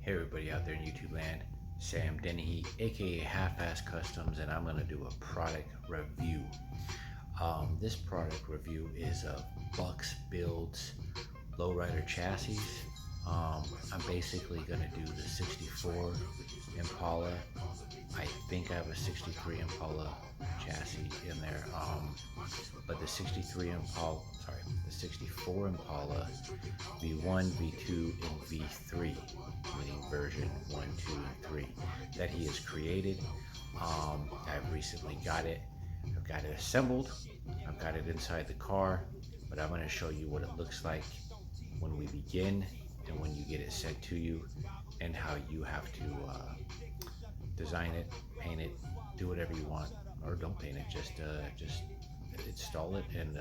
Hey everybody out there in YouTube land, Sam Dennehy, aka Half-Ass Customs, and I'm gonna do a product review. This product review is of Bucksbuilds lowrider chassis. I'm basically gonna do the 64 Impala. I think I have a 63 Impala chassis in there. But the 64 Impala V1, V2, and V3, meaning version 1, 2, and 3, that he has created. I've recently got it. I've got it assembled. I've got it inside the car, but I'm going to show you what it looks like when we begin and when you get it sent to you, and how you have to design it, paint it, do whatever you want, or don't paint it. Just install it and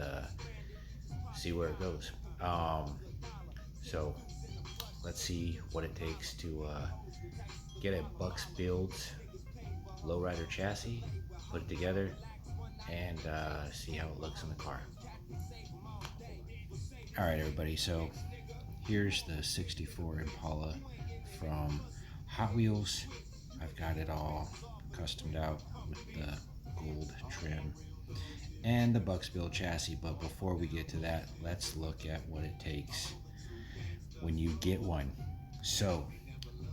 see where it goes. So let's see what it takes to get a Bucksbuilds lowrider chassis, put it together, and see how it looks in the car. All right, everybody. So here's the 64 Impala from Hot Wheels. I've got it all customed out with the gold trim and the Bucksbuild chassis. But before we get to that, let's look at what it takes when you get one. So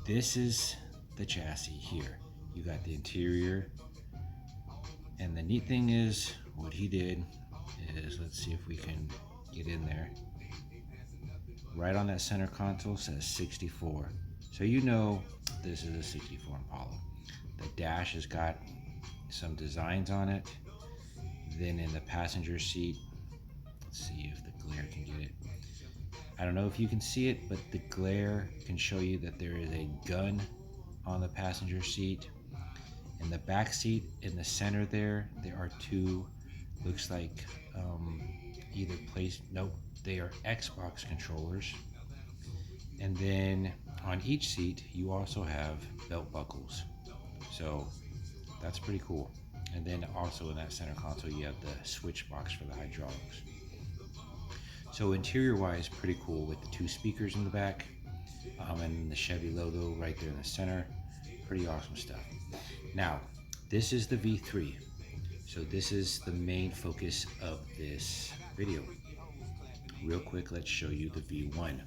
this is the chassis here. You got the interior, and the neat thing is what he did is, let's see if we can get in there. Right on that center console says 64. So you know this is a 64 Impala. The dash has got some designs on it. Then in the passenger seat, let's see if the glare can get it. I don't know if you can see it, but the glare can show you that there is a gun on the passenger seat. In the back seat, in the center there are two, looks like either nope, they are Xbox controllers. And then on each seat, you also have belt buckles. So that's pretty cool. And then also in that center console, you have the switch box for the hydraulics. So interior wise, pretty cool with the two speakers in the back, and the Chevy logo right there in the center. Pretty awesome stuff. Now, this is the V3. So this is the main focus of this video. Real quick, let's show you the V1.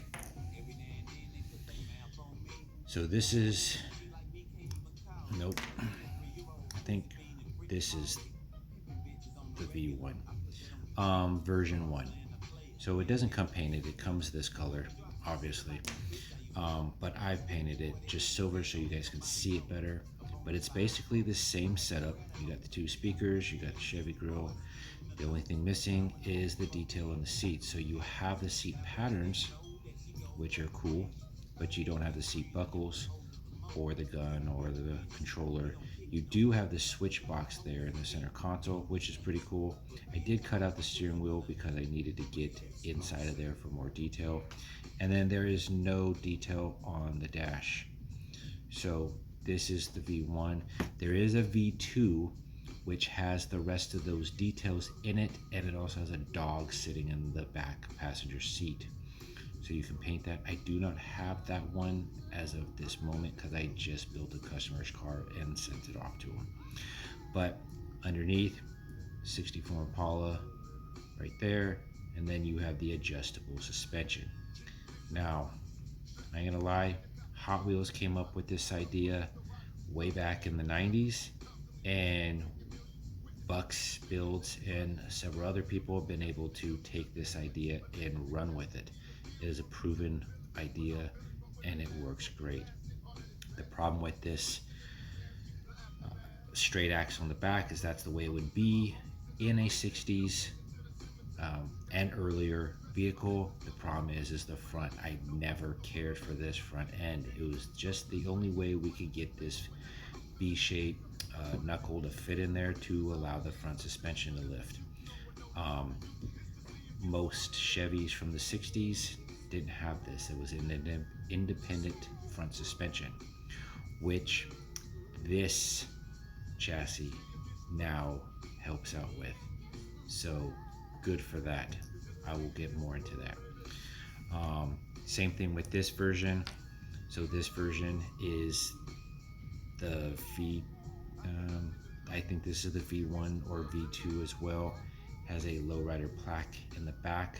So this is, nope, I think this is the V1, version 1. So it doesn't come painted, it comes this color, obviously. But I've painted it just silver so you guys can see it better. But it's basically the same setup. You got the two speakers, you got the Chevy grill. The only thing missing is the detail on the seat. So you have the seat patterns, which are cool, but you don't have the seat buckles or the gun or the controller. You do have the switch box there in the center console, which is pretty cool. I did cut out the steering wheel because I needed to get inside of there for more detail. And then there is no detail on the dash. So this is the V1. There is a V2, which has the rest of those details in it, and it also has a dog sitting in the back passenger seat. So you can paint that. I do not have that one as of this moment because I just built a customer's car and sent it off to him. But underneath, 64 Impala right there, and then you have the adjustable suspension. Now, I ain't gonna lie, Hot Wheels came up with this idea way back in the 90s, and Bucksbuilds and several other people have been able to take this idea and run with it. It is a proven idea and it works great. The problem with this straight axle on the back is that's the way it would be in a 60s and earlier vehicle. The problem is the front. I never cared for this front end. It was just the only way we could get this V-shaped knuckle to fit in there to allow the front suspension to lift. Most Chevys from the 60s didn't have this. It was an independent front suspension, which this chassis now helps out with. So good for that. I will get more into that. Same thing with this version. So this version is the V. I think this is the V1 or V2 as well. Has a lowrider plaque in the back.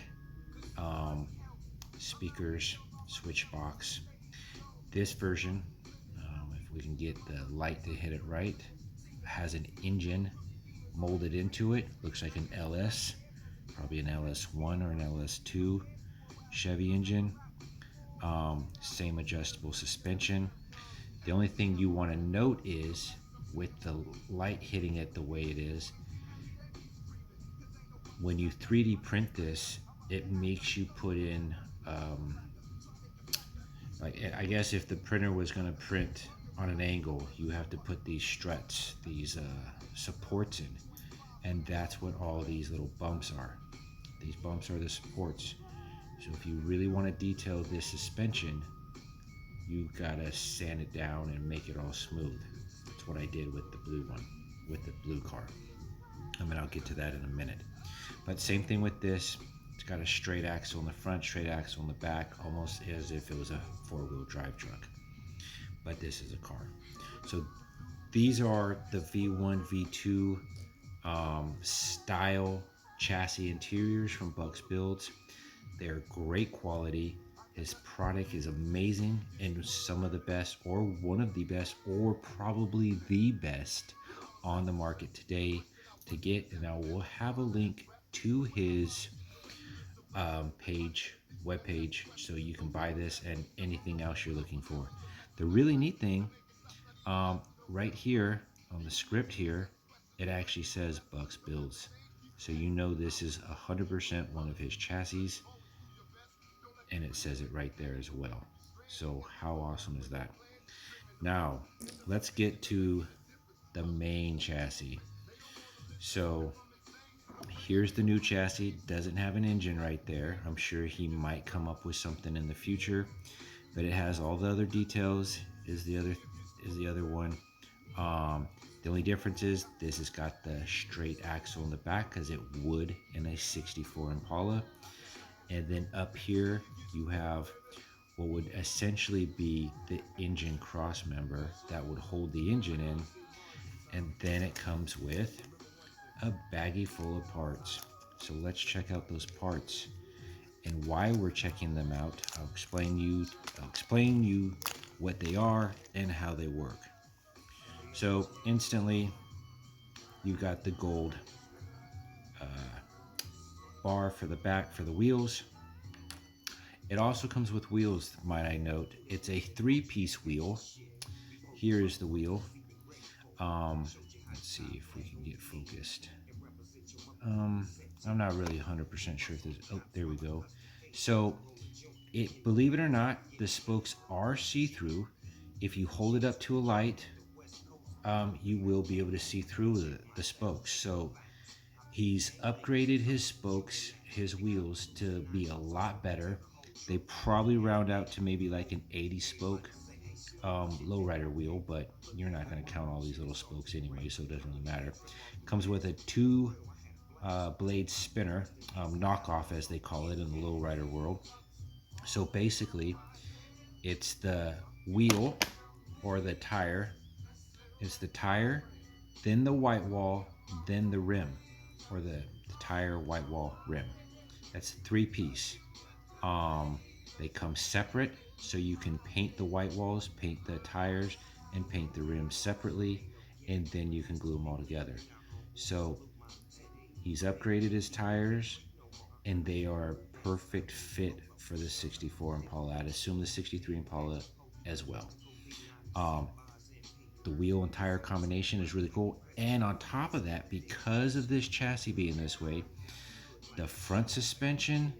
Speakers, switch box. This version, if we can get the light to hit it right, has an engine molded into it. Looks like an LS, probably an LS1 or an LS2 Chevy engine. Same adjustable suspension. The only thing you want to note is with the light hitting it the way it is, when you 3D print this, it makes you put in, like, I guess if the printer was going to print on an angle, you have to put these struts, these supports in. And that's what all these little bumps are. These bumps are the supports. So if you really want to detail this suspension, you gotta sand it down and make it all smooth. That's what I did with the blue one, with the blue car. I mean, I'll get to that in a minute. But same thing with this. It's got a straight axle in the front, straight axle in the back, almost as if it was a four-wheel drive truck. But this is a car. So these are the V1, V2 style chassis interiors from Bucksbuilds. They're great quality. His product is amazing and some of the best, or one of the best, or probably the best on the market today to get. And I will have a link to his webpage, so you can buy this and anything else you're looking for. The really neat thing, right here on the script here, it actually says Bucksbuilds. So you know this is 100% one of his chassis, and it says it right there as well. So how awesome is that? Now, let's get to the main chassis. So here's the new chassis. Doesn't have an engine right there. I'm sure he might come up with something in the future, but it has all the other details. Is the other one. The only difference is this has got the straight axle in the back, because it would in a 64 Impala. And then up here you have what would essentially be the engine cross member that would hold the engine in. And then it comes with a baggie full of parts. So let's check out those parts. And why we're checking them out, I'll explain you what they are and how they work. So instantly, you got the gold bar for the back for the wheels. It also comes with wheels, might I note. It's a 3-piece wheel. Here is the wheel. Let's see if we can get focused. I'm not really 100% sure if there's, oh, there we go. So, believe it or not, the spokes are see-through. If you hold it up to a light, you will be able to see through the spokes. So he's upgraded his spokes, his wheels, to be a lot better. They probably round out to maybe like an 80 spoke lowrider wheel, but you're not going to count all these little spokes anyway, so it doesn't really matter. Comes with a 2 blade spinner, knockoff as they call it in the lowrider world. So basically, it's the wheel or the tire. It's the tire, then the white wall, then the rim, or the tire, white wall, rim. That's a 3-piece. They come separate, so you can paint the white walls, paint the tires, and paint the rims separately, and then you can glue them all together. So he's upgraded his tires, and they are a perfect fit for the 64 Impala. I'd assume the 63 Impala as well. The wheel and tire combination is really cool. And on top of that, because of this chassis being this way, the front suspension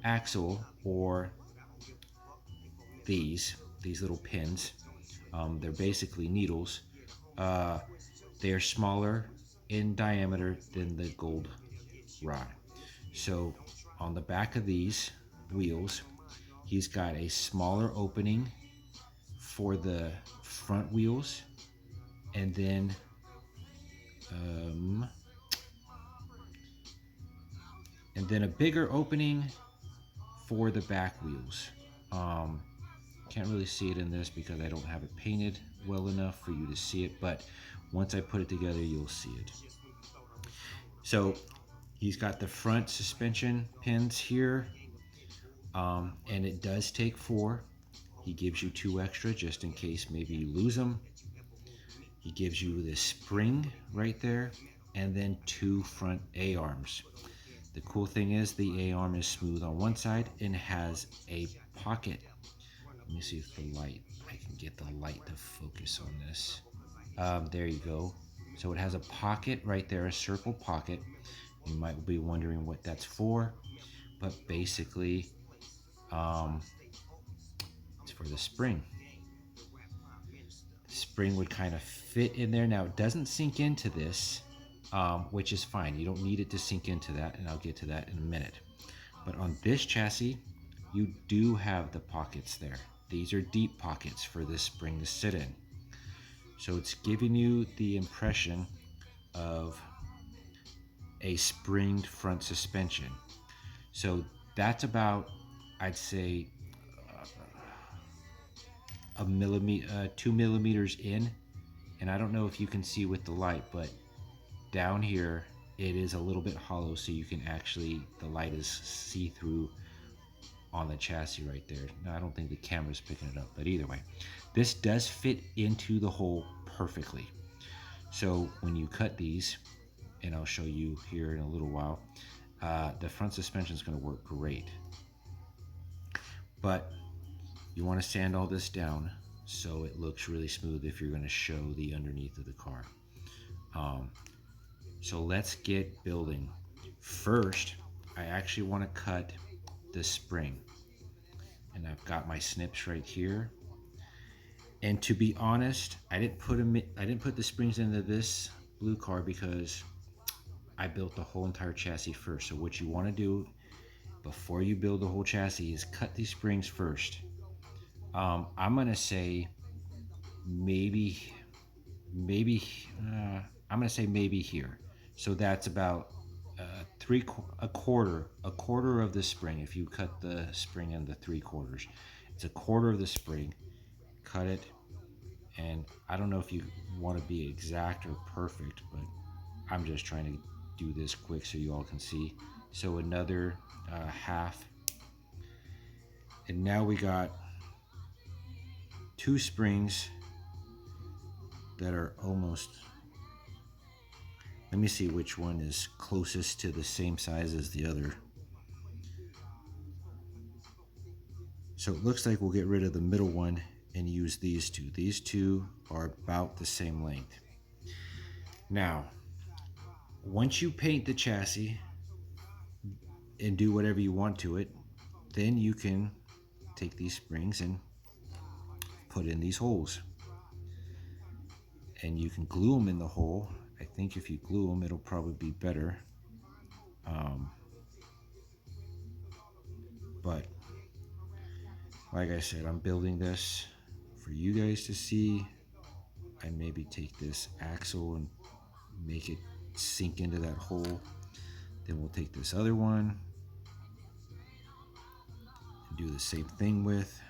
axle, or these little pins, they're basically needles. They're smaller in diameter than the gold rod. So on the back of these wheels, he's got a smaller opening for the front wheels, and then a bigger opening for the back wheels. Can't really see it in this because I don't have it painted well enough for you to see it, but once I put it together, you'll see it. So he's got the front suspension pins here, and it does take 4. He gives you 2 extra just in case maybe you lose them. He gives you this spring right there, and then 2 front A-arms. The cool thing is the A-arm is smooth on one side and has a pocket. Let me see if I can get the light to focus on this. There you go. So it has a pocket right there, a circle pocket. You might be wondering what that's for, but basically it's for the spring. The spring would kind of fit in there. Now it doesn't sink into this, which is fine. You don't need it to sink into that, and I'll get to that in a minute. But on this chassis, you do have the pockets there. These are deep pockets for this spring to sit in. So it's giving you the impression of a springed front suspension. So that's about, I'd say, a millimeter, 2 millimeters in. And I don't know if you can see with the light, but down here it is a little bit hollow, so you can actually, the light is see-through on the chassis right there. Now I don't think the camera's picking it up, but either way, this does fit into the hole perfectly. So when you cut these, and I'll show you here in a little while, the front suspension is going to work great. But you want to sand all this down so it looks really smooth if you're going to show the underneath of the car. So let's get building. First, I actually want to cut the spring. And I've got my snips right here. And to be honest, I didn't put the springs into this blue car because I built the whole entire chassis first. So what you want to do before you build the whole chassis is cut these springs first. I'm gonna say maybe I'm gonna say maybe here. So that's about a quarter of the spring. If you cut the spring into 3/4, it's a quarter of the spring. Cut it, and I don't know if you want to be exact or perfect, but I'm just trying to do this quick so you all can see. So another half, and now we got 2 springs that are almost, let me see which one is closest to the same size as the other. So it looks like we'll get rid of the middle one and use these 2. These 2 are about the same length. Now, once you paint the chassis and do whatever you want to it, then you can take these springs and put in these holes. And you can glue them in the hole. I think if you glue them, it'll probably be better. But like I said, I'm building this for you guys to see. I maybe take this axle and make it sink into that hole. Then we'll take this other one and do the same thing with.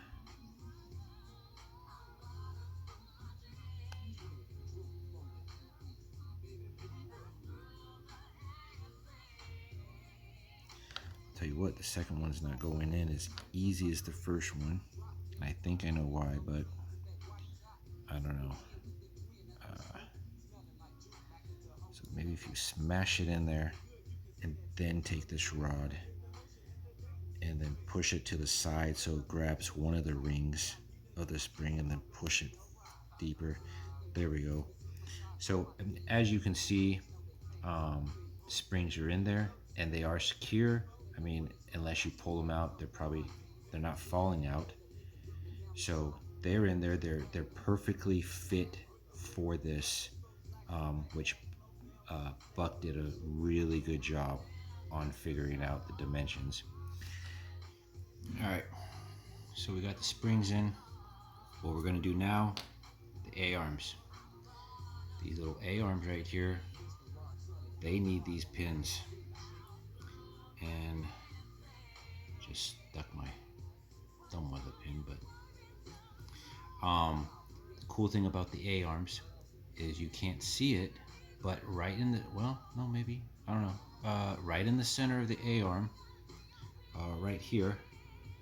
Tell you what, the second one's not going in as easy as the first one. I think I know why, but I don't know. So maybe if you smash it in there and then take this rod and then push it to the side so it grabs one of the rings of the spring and then push it deeper. There we go. So as you can see, springs are in there and they are secure. I mean, unless you pull them out, they're not falling out. So they're in there. They're perfectly fit for this, which Buck did a really good job on figuring out the dimensions. All right, so we got the springs in. What we're gonna do now, the A-arms. These little A-arms right here, they need these pins. And just stuck my thumb with a pin, but The cool thing about the A-arms is you can't see it, but right in the, well, no, maybe, I don't know, right in the center of the A-arm, right here,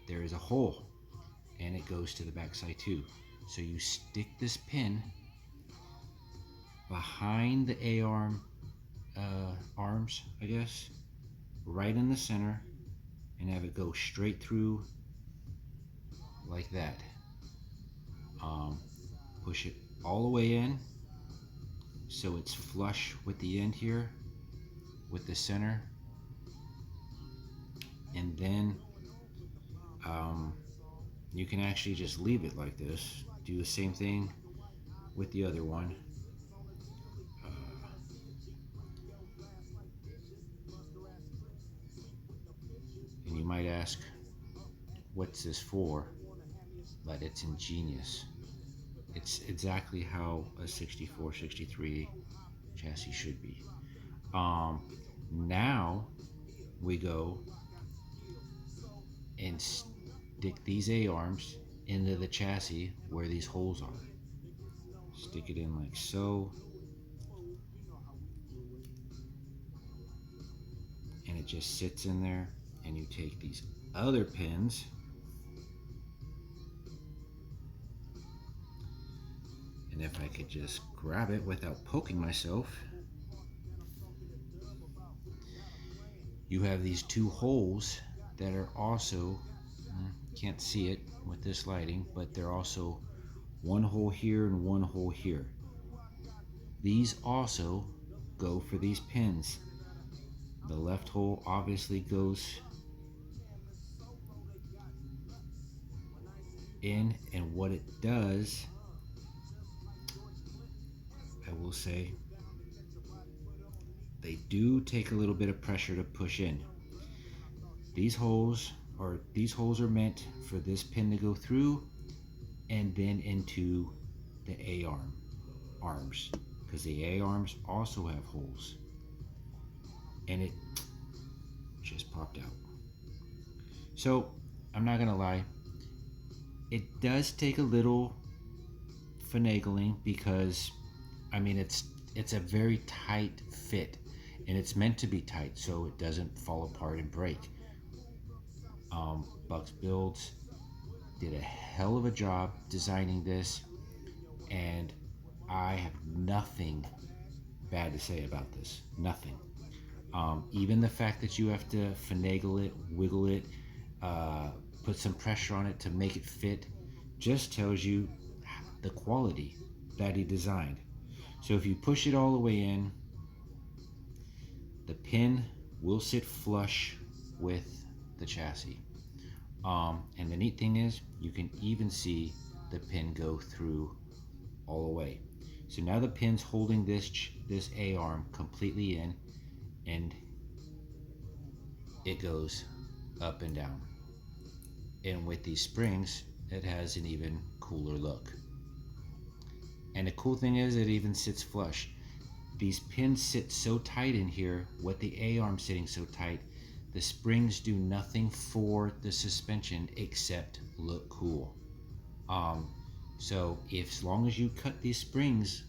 there is a hole, and it goes to the backside too. So you stick this pin behind the A-arm arms, I guess, right in the center, and have it go straight through like that. Push it all the way in so it's flush with the end here, with the center, and then you can actually just leave it like this. Do the same thing with the other one. And you might ask, what's this for? But it's ingenious. It's exactly how a 64, 63 chassis should be. Now we go and stick these A-arms into the chassis where these holes are. Stick it in like so. And it just sits in there, and you take these other pins and if I could just grab it without poking myself, you have these two holes that are also, can't see it with this lighting, but they're also one hole here and one hole here. These also go for these pins. The left hole obviously goes in, and what it does, I will say, they do take a little bit of pressure to push in. These holes are meant for this pin to go through and then into the arms, because the A arms also have holes, and it just popped out. So I'm not gonna lie, it does take a little finagling, because I mean it's a very tight fit, and it's meant to be tight so it doesn't fall apart and break. Bucksbuilds did a hell of a job designing this, and I have nothing bad to say about this. Nothing. Even the fact that you have to finagle it, wiggle it, put some pressure on it to make it fit, just tells you the quality that he designed. So if you push it all the way in, the pin will sit flush with the chassis. And the neat thing is, you can even see the pin go through all the way. So now the pin's holding this A-arm completely in, and it goes up and down. And with these springs, it has an even cooler look. And the cool thing is, it even sits flush. These pins sit so tight in here, with the A-arm sitting so tight, the springs do nothing for the suspension except look cool. So as long as you cut these springs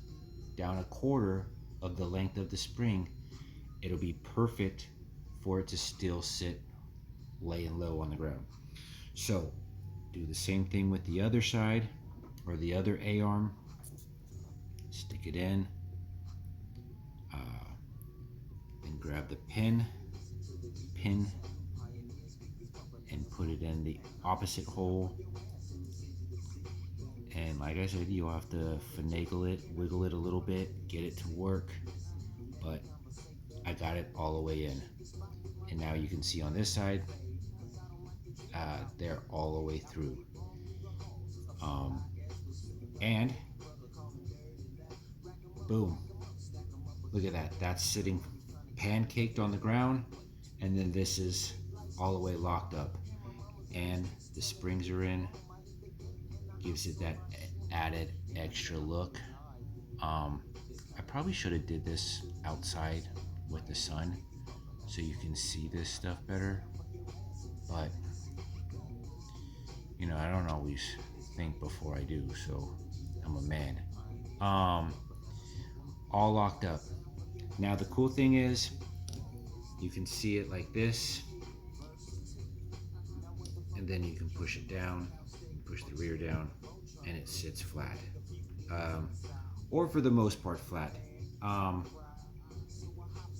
down a quarter of the length of the spring, it'll be perfect for it to still sit laying low on the ground. So do the same thing with the other side, or the other A-arm. Stick it in, then grab the pin, and put it in the opposite hole. And like I said, you'll have to finagle it, wiggle it a little bit, get it to work, but I got it all the way in. And now you can see on this side, they're all the way through. And boom, look at that. That's sitting pancaked on the ground, and then this is all the way locked up. And the springs are in, gives it that added extra look. I probably should have did this outside with the sun so you can see this stuff better, but you know, I don't always think before I do, so I'm a man. Um, all locked up. Now the cool thing is, you can see it like this, and then you can push it down, push the rear down, and it sits flat. Or for the most part flat. Um,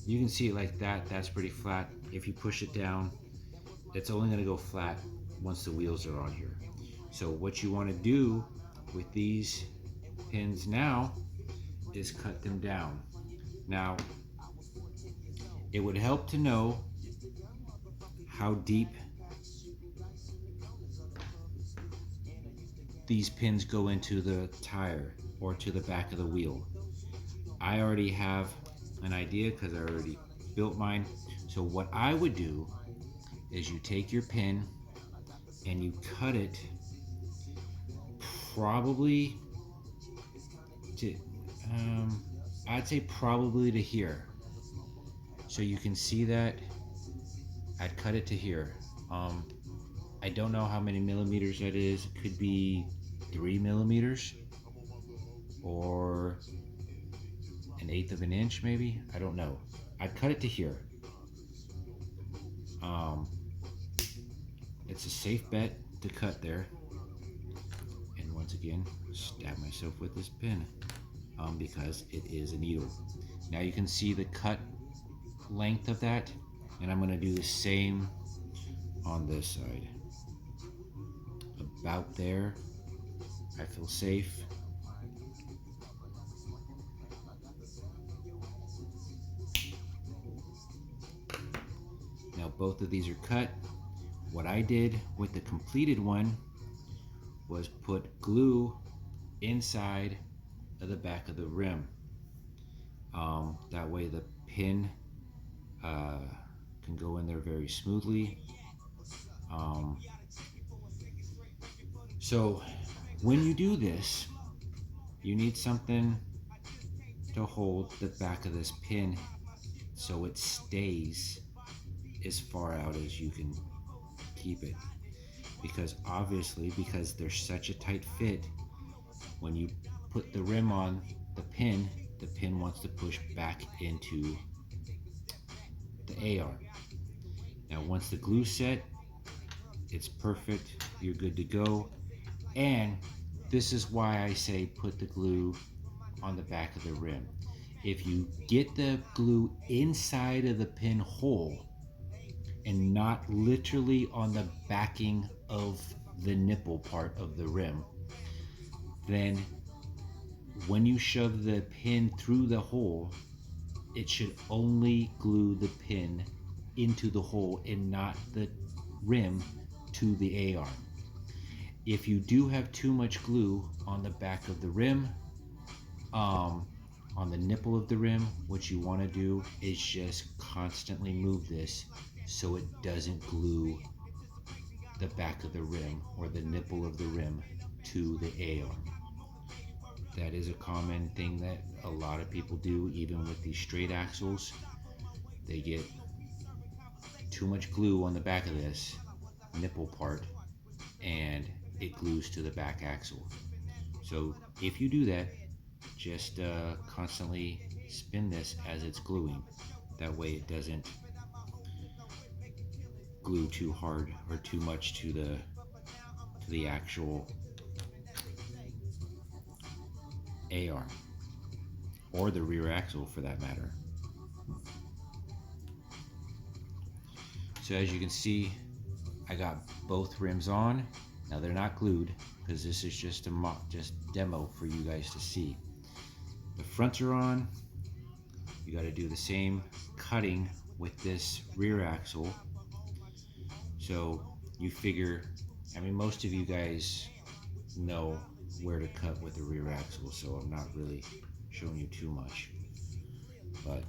you can see it like that, that's pretty flat. If you push it down, it's only gonna go flat once the wheels are on here. So what you wanna do with these pins now is cut them down. Now, it would help to know how deep these pins go into the tire or to the back of the wheel. I already have an idea because I already built mine. So what I would do is you take your pin and you cut it probably to, I'd say probably to here. So you can see that I'd cut it to here. I don't know how many millimeters that is. It could be 3 millimeters or an eighth of an inch maybe. I don't know. I'd cut it to here. It's a safe bet to cut there. And once again, stab myself with this pin because it is a needle. Now you can see the cut length of that, and I'm going to do the same on this side. About there, I feel safe. Now both of these are cut. What I did with the completed one was put glue inside of the back of the rim. That way the pin can go in there very smoothly. So when you do this, you need something to hold the back of this pin so it stays as far out as you can keep it. Because obviously, because there's such a tight fit, when you put the rim on the pin wants to push back into the AR. Now once the glue's set, it's perfect, you're good to go. And this is why I say put the glue on the back of the rim. If you get the glue inside of the pin hole and not literally on the backing of the nipple part of the rim, then when you shove the pin through the hole, it should only glue the pin into the hole and not the rim to the AR. If you do have too much glue on the back of the rim, on the nipple of the rim, what you want to do is just constantly move this so it doesn't glue the back of the rim or the nipple of the rim to the AR. That is a common thing that a lot of people do, even with these straight axles. They get too much glue on the back of this nipple part and it glues to the back axle. So if you do that, just constantly spin this as it's gluing. That way it doesn't glue too hard or too much to the actual AR or the rear axle for that matter. So as you can see, I got both rims on. Now they're not glued because this is just a demo for you guys to see. The fronts are on. You got to do the same cutting with this rear axle. So you figure, I mean, most of you guys know where to cut with the rear axle, so I'm not really showing you too much. But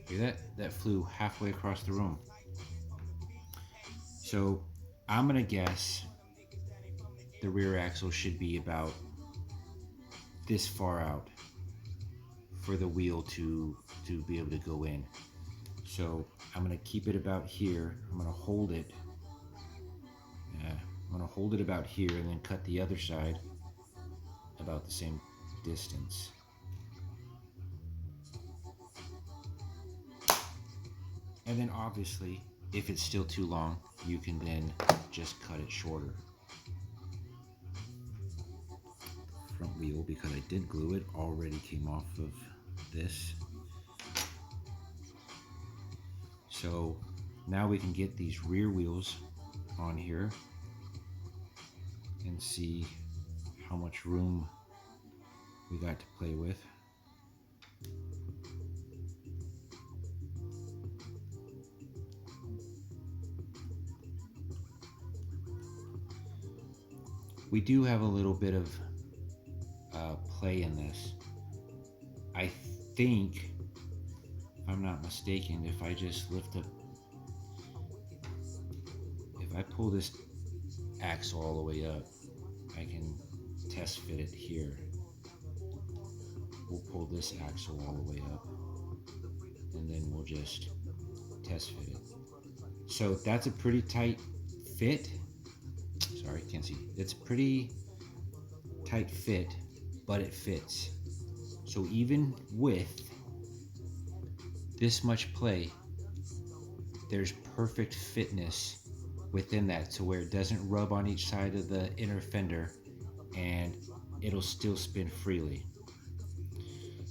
hear that flew halfway across the room. So I'm gonna guess the rear axle should be about this far out for the wheel to be able to go in. So I'm gonna keep it about here. I'm gonna hold it. I'm gonna hold it about here and then cut the other side about the same distance. And then obviously, if it's still too long, you can then just cut it shorter. Front wheel, because I did glue it, already came off of this. So now we can get these rear wheels on here and see how much room we got to play with. We do have a little bit of play in this. I think, if I'm not mistaken, if I just lift up, if I pull this axle all the way up, I can test fit it here. We'll pull this axle all the way up, and then we'll just test fit it. So that's a pretty tight fit. Sorry, can't see. It's a pretty tight fit, but it fits. So even with this much play, there's perfect fitness within that to where it doesn't rub on each side of the inner fender and it'll still spin freely.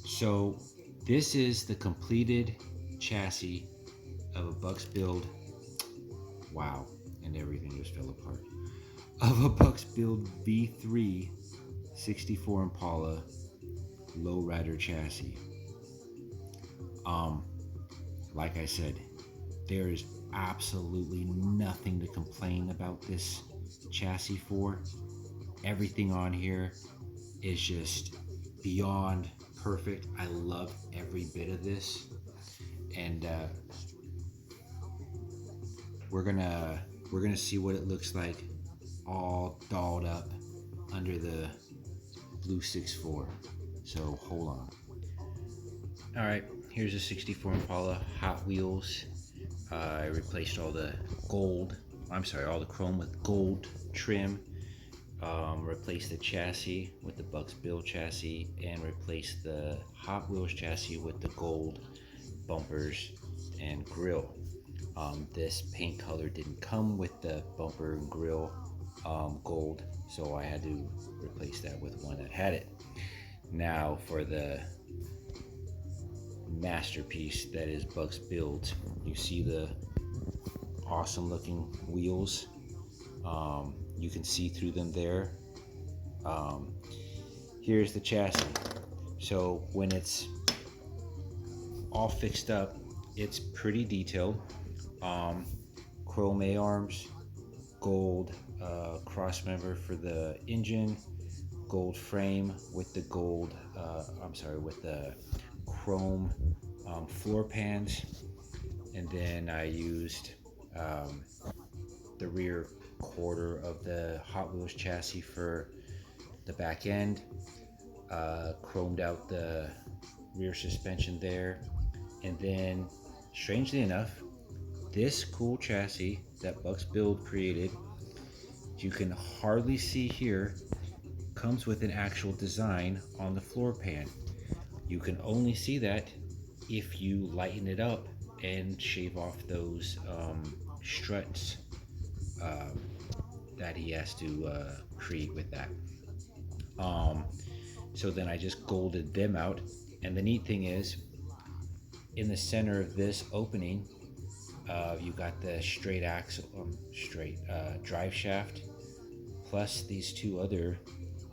So this is the completed chassis of a Bucksbuild. Wow, and everything just fell apart. Of a Bucksbuild V3 64 Impala lowrider chassis. Like I said, there is absolutely nothing to complain about this chassis for. Everything on here is just beyond perfect. I love every bit of this, and we're gonna see what it looks like all dolled up under the blue 6.4. So hold on. All right, here's a 64 Impala Hot Wheels. I replaced all the chrome with gold trim. Replaced the chassis with the Bucksbuild chassis, and replaced the Hot Wheels chassis with the gold bumpers and grill. This paint color didn't come with the bumper and grill gold, so I had to replace that with one that had it. Now for the masterpiece that is Bucksbuilds. You see the awesome looking wheels. You can see through them there. Here's the chassis. So when it's all fixed up, it's pretty detailed. Chrome A-arms, gold cross member for the engine, gold frame with the gold, with the chrome floor pans, and then I used the rear quarter of the Hot Wheels chassis for the back end, chromed out the rear suspension there, and then strangely enough, this cool chassis that Bucksbuild created, you can hardly see here, comes with an actual design on the floor pan. You can only see that if you lighten it up and shave off those struts that he has to create with that. So then I just golded them out, and the neat thing is, in the center of this opening, you got the straight axle, drive shaft, plus these two other,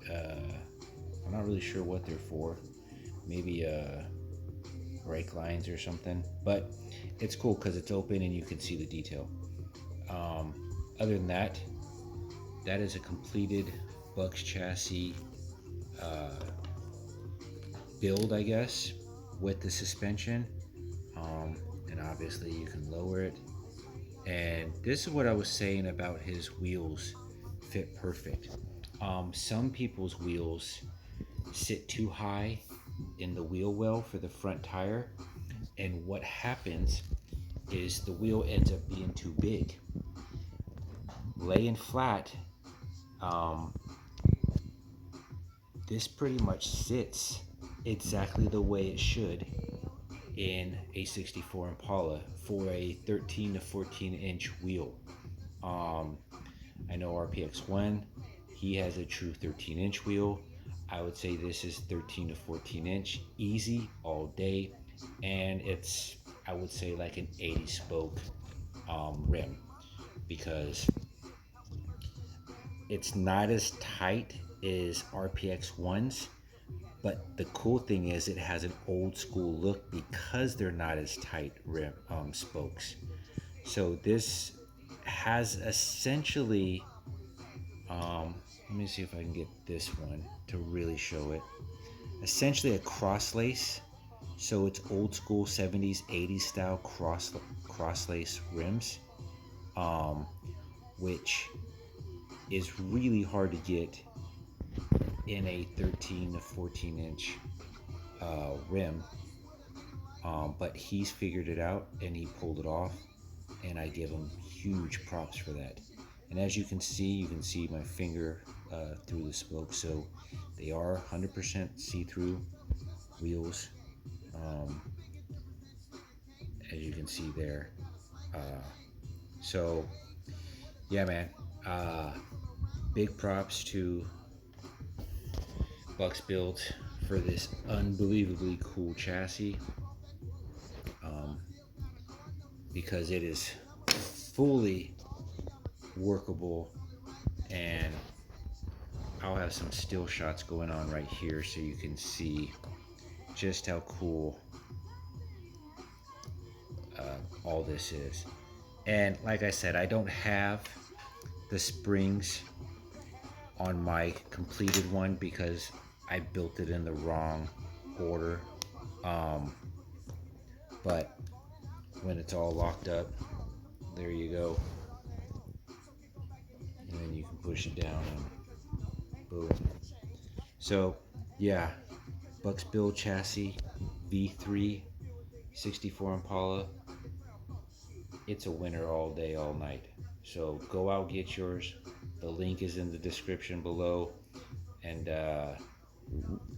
I'm not really sure what they're for, maybe brake lines or something, but it's cool because it's open and you can see the detail. Other than that, that is a completed Bucks chassis build, I guess, with the suspension, and obviously you can lower it. And this is what I was saying about his wheels fit perfect. Some people's wheels sit too high in the wheel well for the front tire, and what happens is the wheel ends up being too big. Laying flat, this pretty much sits exactly the way it should in a 64 Impala for a 13 to 14 inch wheel. I know RPX1, he has a true 13 inch wheel. I would say this is 13 to 14 inch, easy all day, and it's, I would say, like an 80 spoke rim, because it's not as tight as RPX1's, but the cool thing is it has an old school look because they're not as tight rim spokes. So this has essentially, let me see if I can get this one to really show it. Essentially a cross lace. So it's old school 70s, 80s style cross lace rims, which is really hard to get in a 13 to 14 inch rim. But he's figured it out and he pulled it off, and I give him huge props for that. And as you can see my finger through the spoke, so they are 100% see-through wheels, as you can see there. So yeah, man, big props to Bucksbuilds for this unbelievably cool chassis, because it is fully workable, and I'll have some still shots going on right here so you can see just how cool all this is. And like I said, I don't have the springs on my completed one because I built it in the wrong order. But when it's all locked up, there you go. And then you can push it down and boom. So yeah, Bucksbuild chassis, V3, 64 Impala. It's a winner all day, all night. So go out, get yours. The link is in the description below, and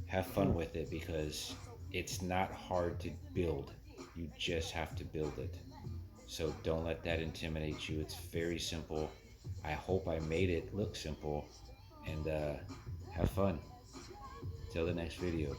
have fun with it, because it's not hard to build. You just have to build it. So don't let that intimidate you. It's very simple. I hope I made it look simple, and have fun. Till the next video.